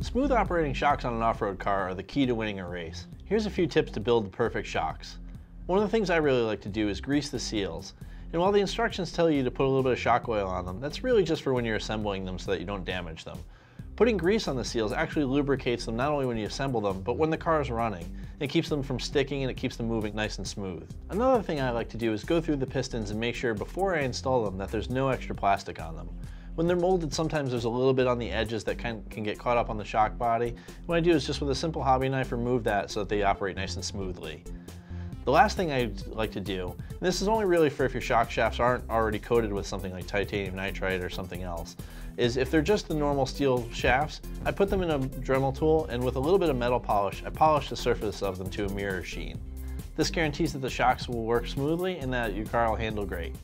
Smooth operating shocks on an off-road car are the key to winning a race. Here's a few tips to build the perfect shocks. One of the things I really like to do is grease the seals. And while the instructions tell you to put a little bit of shock oil on them, that's really just for when you're assembling them so that you don't damage them. Putting grease on the seals actually lubricates them not only when you assemble them, but when the car is running. It keeps them from sticking and it keeps them moving nice and smooth. Another thing I like to do is go through the pistons and make sure before I install them that there's no extra plastic on them. When they're molded, sometimes there's a little bit on the edges that can get caught up on the shock body. What I do is just with a simple hobby knife remove that so that they operate nice and smoothly. The last thing I like to do, and this is only really for if your shock shafts aren't already coated with something like titanium nitride or something else, is if they're just the normal steel shafts, I put them in a Dremel tool and with a little bit of metal polish, I polish the surface of them to a mirror sheen. This guarantees that the shocks will work smoothly and that your car will handle great.